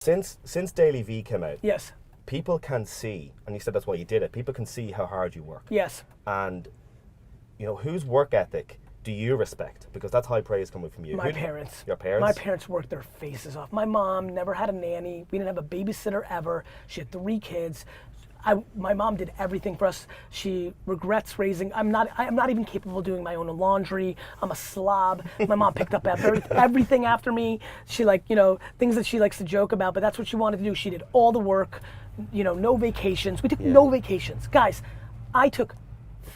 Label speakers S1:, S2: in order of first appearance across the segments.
S1: Since GaryVee came out,
S2: Yes.
S1: people can see, and you said that's why you did it. People can see how hard you work.
S2: Yes.
S1: And whose work ethic do you respect? Because that's high praise coming from you.
S2: My parents.
S1: Your parents?
S2: My parents worked their faces off. My mom never had a nanny. We didn't have a babysitter ever. She had 3 kids. My mom did everything for us. She regrets raising. I'm not even capable of doing my own laundry. I'm a slob. My mom picked up everything after me. She things that she likes to joke about, but that's what she wanted to do. She did all the work. No vacations. We took no vacations. Guys, I took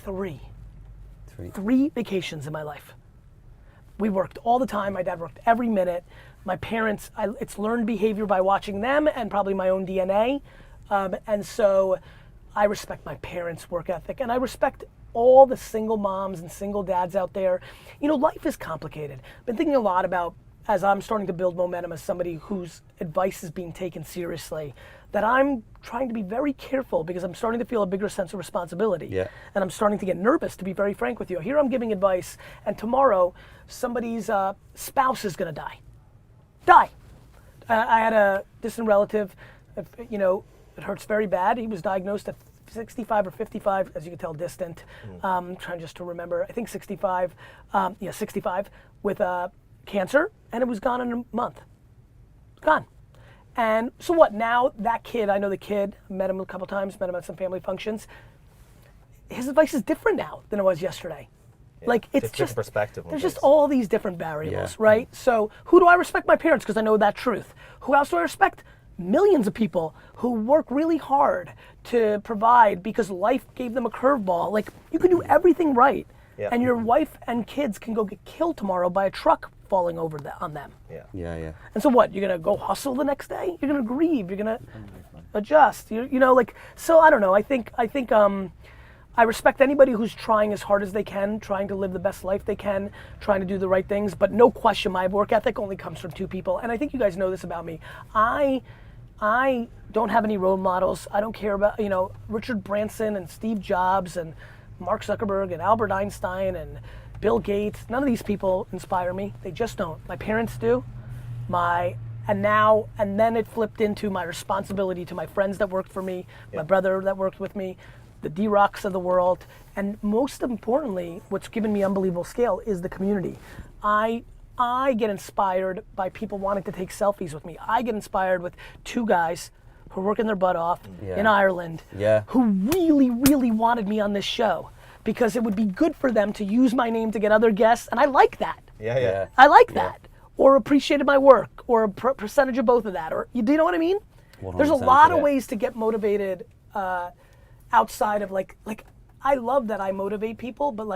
S2: 3 vacations in my life. We worked all the time. My dad worked every minute. My parents, it's learned behavior by watching them and probably my own DNA. And so I respect my parents' work ethic, and I respect all the single moms and single dads out there. Life is complicated. I've been thinking a lot about, as I'm starting to build momentum as somebody whose advice is being taken seriously, that I'm trying to be very careful because I'm starting to feel a bigger sense of responsibility.
S3: Yeah.
S2: And I'm starting to get nervous, to be very frank with you. Here I'm giving advice, and tomorrow somebody's spouse is gonna die. I had a distant relative, it hurts very bad. He was diagnosed at 65 or 55, as you can tell, distant. Trying just to remember, I think 65, 65, with cancer, and it was gone in a month. Gone. And so what, now that kid, I know the kid, met him a couple times, met him at some family functions. His advice is different now than it was yesterday.
S1: Yeah,
S2: it's just
S1: different perspective.
S2: There's just all these different variables, right? So who do I respect? My parents, because I know that truth. Who else do I respect? Millions of people who work really hard to provide because life gave them a curveball. You can do everything right, and your wife and kids can go get killed tomorrow by a truck falling over on them.
S3: Yeah.
S2: And so what? You're gonna go hustle the next day? You're gonna grieve. You're gonna adjust. So I don't know. I think I respect anybody who's trying as hard as they can, trying to live the best life they can, trying to do the right things. But no question, my work ethic only comes from 2 people. And I think you guys know this about me. I don't have any role models. I don't care about, Richard Branson and Steve Jobs and Mark Zuckerberg and Albert Einstein and Bill Gates. None of these people inspire me. They just don't. My parents do. And then it flipped into my responsibility to my friends that worked for me, my brother that worked with me, the D-Rocks of the world, and most importantly, what's given me unbelievable scale is the community. I get inspired by people wanting to take selfies with me. I get inspired with 2 guys who are working their butt off in Ireland, who really, really wanted me on this show because it would be good for them to use my name to get other guests, and I like that.
S1: Yeah.
S2: I like that. Or appreciated my work, or a percentage of both of that. Or do you know what I mean? There's a lot of ways to get motivated outside of I love that I motivate people, but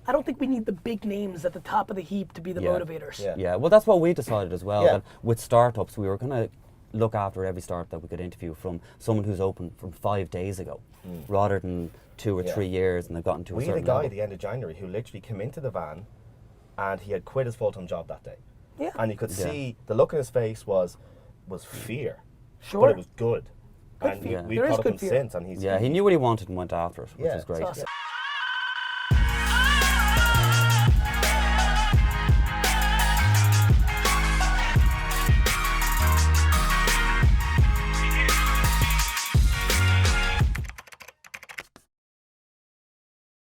S2: I don't think we need the big names at the top of the heap to be the motivators.
S3: Yeah, well that's what we decided as well. That with startups, we were going to look after every startup that we could interview from someone who's open from 5 days ago, rather than 2 or 3 years and they've gotten to a certain
S1: We had a guy
S3: level.
S1: at the end of January who literally came into the van and he had quit his full-time job that day.
S2: Yeah.
S1: And you could see the look on his face was fear.
S2: Sure.
S1: But it was good.
S2: Good
S1: And
S2: fear.
S1: we
S2: There is
S1: caught up
S2: good
S1: him
S2: fear.
S1: since, and
S3: He knew what he wanted and went after it, which is great.
S2: It's awesome.